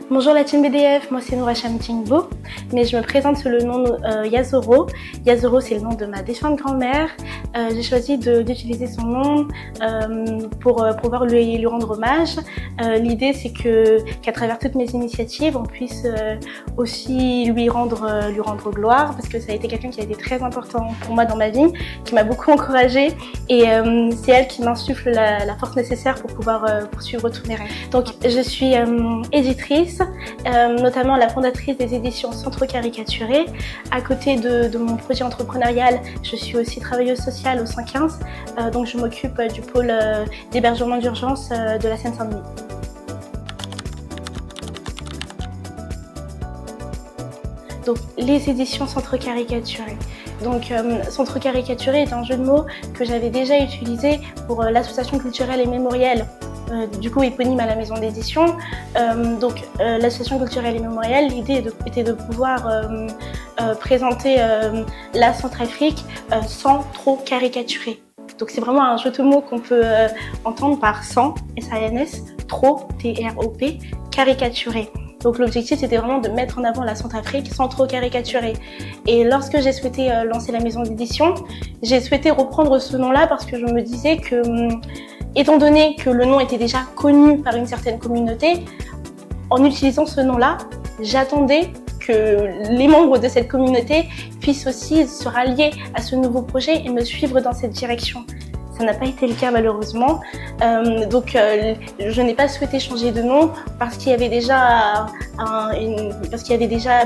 Bonjour la team BDF, moi c'est Noura Chamtingbo, mais je me présente sous le nom Yazoro. Yazoro, c'est le nom de ma défunte grand-mère. J'ai choisi d'utiliser son nom pour pouvoir lui rendre hommage. L'idée c'est qu'à travers toutes mes initiatives, on puisse aussi lui rendre gloire, parce que ça a été quelqu'un qui a été très important pour moi dans ma vie, qui m'a beaucoup encouragée, et c'est elle qui m'insuffle la force nécessaire pour pouvoir poursuivre tous mes rêves. Donc je suis éditrice, notamment la fondatrice des éditions Centre Caricaturé. À côté de mon projet entrepreneurial, je suis aussi travailleuse sociale au 115, donc je m'occupe du pôle d'hébergement d'urgence de la Seine-Saint-Denis. Donc les éditions Centre Caricaturé. Donc Centre Caricaturé est un jeu de mots que j'avais déjà utilisé pour l'association culturelle et mémorielle, du coup éponyme à la maison d'édition. L'association culturelle et mémorielle, l'idée était de pouvoir présenter la Centrafrique sans trop caricaturer. Donc c'est vraiment un jeu de mots qu'on peut entendre par sans, S-A-N-S, trop, T-R-O-P, caricaturer. Donc l'objectif c'était vraiment de mettre en avant la Centrafrique sans trop caricaturer. Et lorsque j'ai souhaité lancer la maison d'édition, j'ai souhaité reprendre ce nom-là parce que je me disais que, étant donné que le nom était déjà connu par une certaine communauté, en utilisant ce nom-là, j'attendais que les membres de cette communauté puissent aussi se rallier à ce nouveau projet et me suivre dans cette direction. Ça n'a pas été le cas malheureusement, je n'ai pas souhaité changer de nom parce qu'il y avait déjà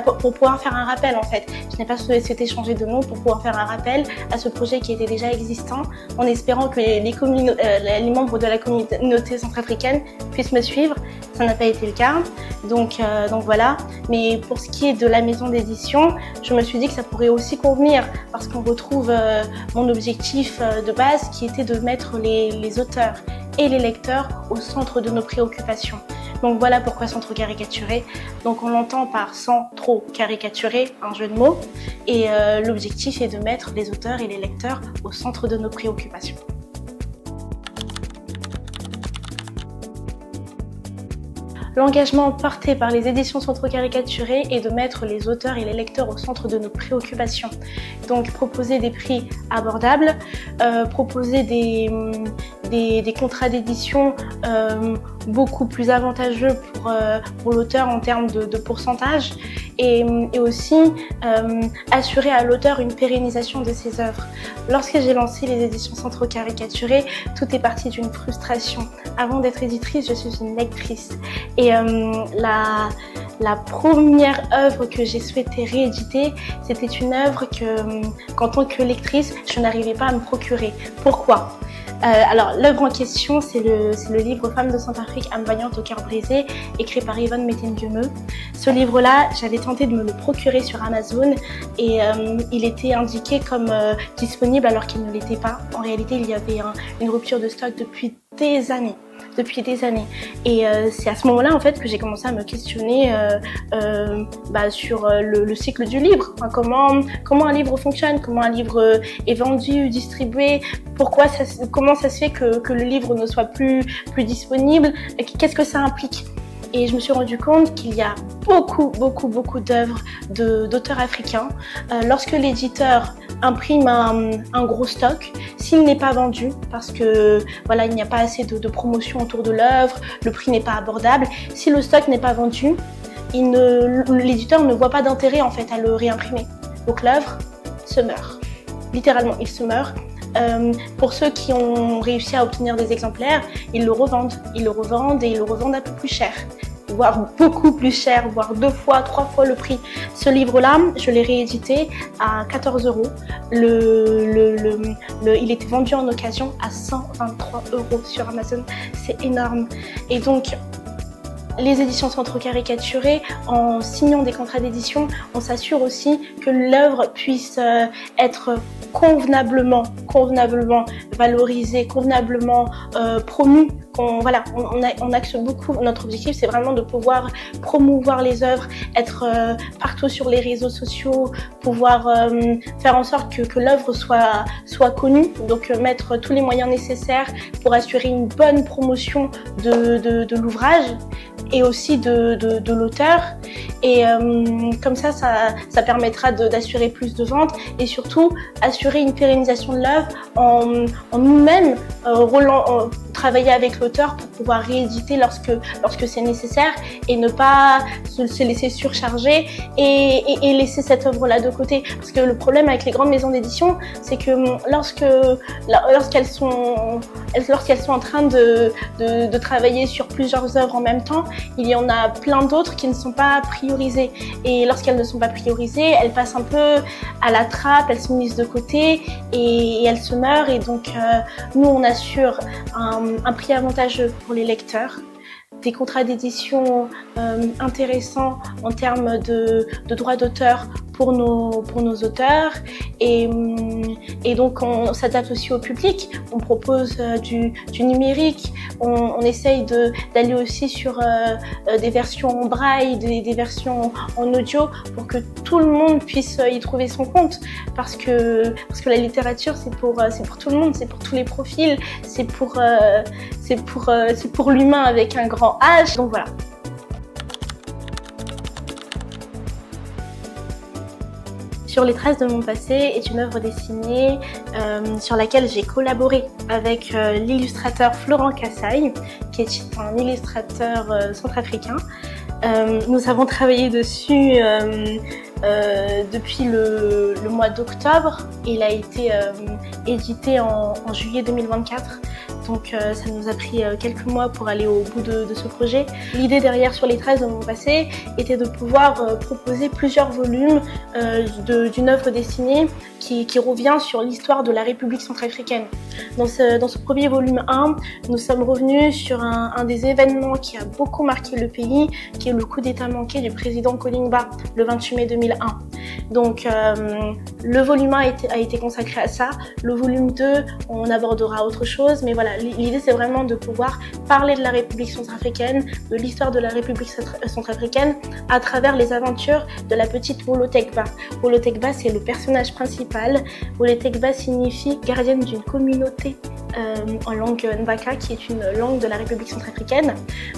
pour pouvoir faire un rappel en fait. Je n'ai pas souhaité changer de nom pour pouvoir faire un rappel à ce projet qui était déjà existant, en espérant que les membres de la communauté centrafricaine puissent me suivre. Ça n'a pas été le cas, donc voilà. Mais pour ce qui est de la maison d'édition, je me suis dit que ça pourrait aussi convenir parce qu'on retrouve mon objectif de base qui était de mettre les auteurs et les lecteurs au centre de nos préoccupations. Donc voilà pourquoi Centre Caricaturé. Donc on l'entend par sans trop caricaturer, un jeu de mots, et l'objectif est de mettre les auteurs et les lecteurs au centre de nos préoccupations. L'engagement porté par les éditions Centre Caricaturé est de mettre les auteurs et les lecteurs au centre de nos préoccupations. Donc proposer des prix abordables, proposer des contrats d'édition beaucoup plus avantageux pour l'auteur en termes de pourcentage, et aussi assurer à l'auteur une pérennisation de ses œuvres. Lorsque j'ai lancé les éditions Centre Caricaturé, tout est parti d'une frustration. Avant d'être éditrice, je suis une lectrice. Et la première œuvre que j'ai souhaité rééditer, c'était une œuvre qu'en tant que lectrice, je n'arrivais pas à me procurer. Pourquoi ? Alors l'œuvre en question, c'est le livre Femmes de Centrafrique, âme vaillante au cœur brisé, écrit par Yvonne Métenguemeux. Ce livre-là, j'avais tenté de me le procurer sur Amazon et il était indiqué comme disponible alors qu'il ne l'était pas. En réalité, il y avait une rupture de stock depuis des années. Et c'est à ce moment-là en fait que j'ai commencé à me questionner sur le cycle du livre. Enfin, comment un livre fonctionne, comment un livre est vendu, distribué, comment ça se fait que le livre ne soit plus disponible, qu'est-ce que ça implique. Et je me suis rendu compte qu'il y a beaucoup d'œuvres d'auteurs africains. Lorsque l'éditeur imprime un gros stock, s'il n'est pas vendu, parce que voilà, il n'y a pas assez de promotion autour de l'œuvre, le prix n'est pas abordable, si le stock n'est pas vendu, l'éditeur ne voit pas d'intérêt en fait à le réimprimer. Donc l'œuvre se meurt. Littéralement, il se meurt. Pour ceux qui ont réussi à obtenir des exemplaires, ils le revendent et ils le revendent un peu plus cher, voire beaucoup plus cher, voire 2 fois, 3 fois le prix. Ce livre-là, je l'ai réédité à 14 €. Il était vendu en occasion à 123 € sur Amazon. C'est énorme. Et donc, les éditions Centre Caricaturé, en signant des contrats d'édition, on s'assure aussi que l'œuvre puisse être convenablement valorisée, convenablement promue voilà, on axe beaucoup, notre objectif c'est vraiment de pouvoir promouvoir les œuvres, être partout sur les réseaux sociaux, pouvoir faire en sorte que l'œuvre soit connue, donc mettre tous les moyens nécessaires pour assurer une bonne promotion de l'ouvrage et aussi de l'auteur. Et comme ça permettra d'assurer plus de ventes et surtout assurer une pérennisation de l'œuvre en nous-mêmes travailler avec l'auteur pour pouvoir rééditer lorsque c'est nécessaire et ne pas se laisser surcharger et laisser cette œuvre-là de côté. Parce que le problème avec les grandes maisons d'édition, c'est que lorsqu'elles sont en train de travailler sur plusieurs œuvres en même temps, il y en a plein d'autres qui ne sont pas priorisées. Et lorsqu'elles ne sont pas priorisées, elles passent un peu à la trappe, elles sont mises de côté et elles se meurent. Et donc, nous, on assure un prix avantageux pour les lecteurs, des contrats d'édition intéressants en termes de droits d'auteur pour nos auteurs et donc on s'adapte aussi au public, on propose du numérique, on essaye d'aller aussi sur des versions en braille, des versions en audio pour que tout le monde puisse y trouver son compte parce que la littérature c'est pour tout le monde, c'est pour tous les profils, c'est pour l'humain avec un grand H, donc voilà. Sur les traces de mon passé est une œuvre dessinée sur laquelle j'ai collaboré avec l'illustrateur Florent Kassaï, qui est un illustrateur centrafricain. Nous avons travaillé dessus depuis le mois d'octobre. Il a été édité en juillet 2024. Donc ça nous a pris quelques mois pour aller au bout de ce projet. L'idée derrière Sur les traces de mon passé était de pouvoir proposer plusieurs volumes d'une œuvre dessinée qui revient sur l'histoire de la République centrafricaine. Dans ce premier volume 1, nous sommes revenus sur un des événements qui a beaucoup marqué le pays, qui est le coup d'état manqué du président Kolingba le 28 mai 2001. Donc le volume 1 a été consacré à ça. Le volume 2, on abordera autre chose, mais voilà, l'idée c'est vraiment de pouvoir parler de la République centrafricaine, de l'histoire de la République centrafricaine à travers les aventures de la petite Wolo Tekba. Wolo Tekba, c'est le personnage principal. Wolo Tekba signifie gardienne d'une communauté en langue Mbaka, qui est une langue de la République centrafricaine.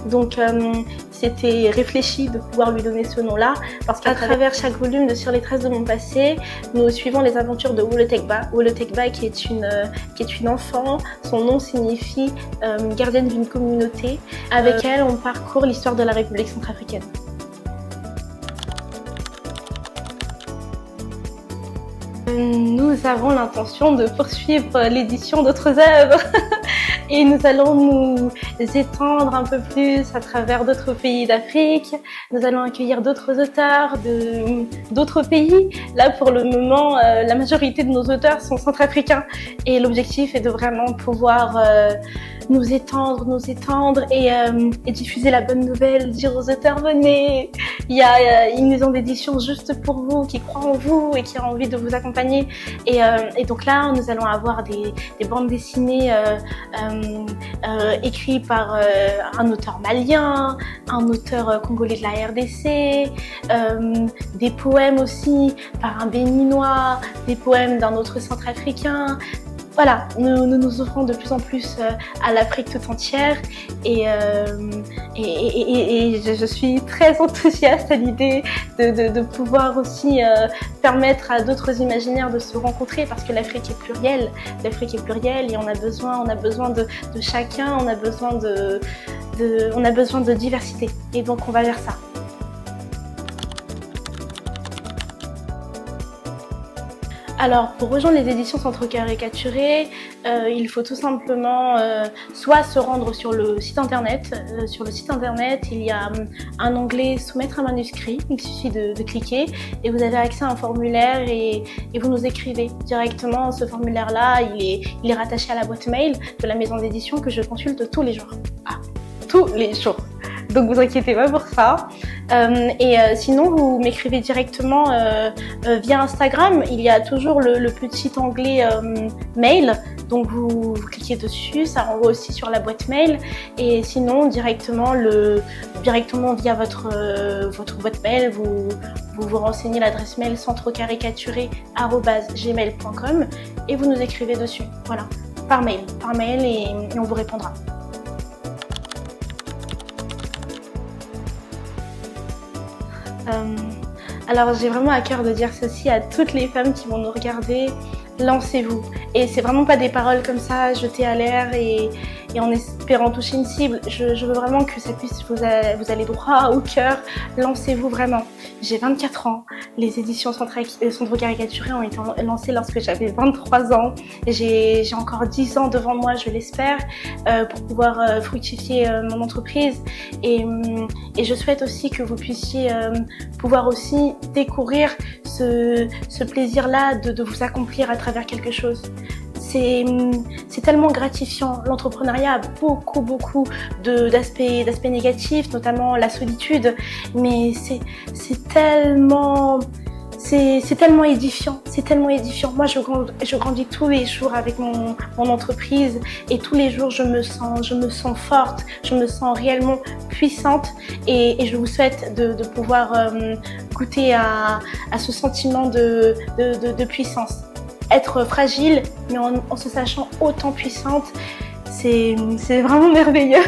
Donc c'était réfléchi de pouvoir lui donner ce nom-là, parce qu'à travers chaque volume de Sur les traces de mon passé, nous suivons les aventures de Wolo Tekba. Wolo Tekba qui est une enfant, son nom signifie gardienne d'une communauté. Avec elle, on parcourt l'histoire de la République centrafricaine. Nous avons l'intention de poursuivre l'édition d'autres œuvres et nous allons nous étendre un peu plus à travers d'autres pays d'Afrique. Nous allons accueillir d'autres auteurs d'autres pays. Là, pour le moment, la majorité de nos auteurs sont centrafricains et l'objectif est de vraiment pouvoir nous étendre et diffuser la bonne nouvelle, dire aux auteurs venez, il y a une maison d'édition juste pour vous, qui croit en vous et qui a envie de vous accompagner. Et donc là, nous allons avoir des bandes dessinées écrites par un auteur malien, un auteur congolais de la RDC, des poèmes aussi par un béninois, des poèmes d'un autre centrafricain. Voilà, nous ouvrons de plus en plus à l'Afrique tout entière et je suis très enthousiaste à l'idée de pouvoir aussi permettre à d'autres imaginaires de se rencontrer, parce que l'Afrique est plurielle. L'Afrique est plurielle et on a besoin de chacun, on a besoin de diversité et donc on va vers ça. Alors, pour rejoindre les éditions Centre Caricaturé, il faut tout simplement soit se rendre sur le site internet. Sur le site internet, il y a un onglet Soumettre un manuscrit. Il suffit de cliquer et vous avez accès à un formulaire et vous nous écrivez directement. Ce formulaire-là, il est rattaché à la boîte mail de la maison d'édition que je consulte tous les jours. Ah, tous les jours. Donc vous inquiétez pas pour ça. Sinon, vous m'écrivez directement via Instagram. Il y a toujours le petit onglet mail. Donc vous cliquez dessus, ça renvoie aussi sur la boîte mail. Et sinon, directement via votre boîte mail, vous renseignez l'adresse mail centrecaricaturé@gmail.com et vous nous écrivez dessus. Voilà, par mail et on vous répondra. Alors j'ai vraiment à cœur de dire ceci à toutes les femmes qui vont nous regarder, lancez-vous. Et c'est vraiment pas des paroles comme ça jetées à l'air et en espérant toucher une cible. Je veux vraiment que ça puisse vous aller droit au cœur. Lancez-vous vraiment. J'ai 24 ans. Les éditions Centre Caricaturé ont été lancées lorsque j'avais 23 ans. J'ai encore 10 ans devant moi, je l'espère, pour pouvoir fructifier mon entreprise. Et je souhaite aussi que vous puissiez pouvoir aussi découvrir ce plaisir-là de vous accomplir à travers quelque chose. C'est tellement gratifiant. L'entrepreneuriat a beaucoup d'aspects négatifs, notamment la solitude, mais c'est tellement édifiant. C'est tellement édifiant. Moi, je grandis tous les jours avec mon entreprise et tous les jours, je me sens forte, je me sens réellement puissante et je vous souhaite de pouvoir goûter à ce sentiment de puissance. Être fragile, mais en se sachant autant puissante, c'est vraiment merveilleux.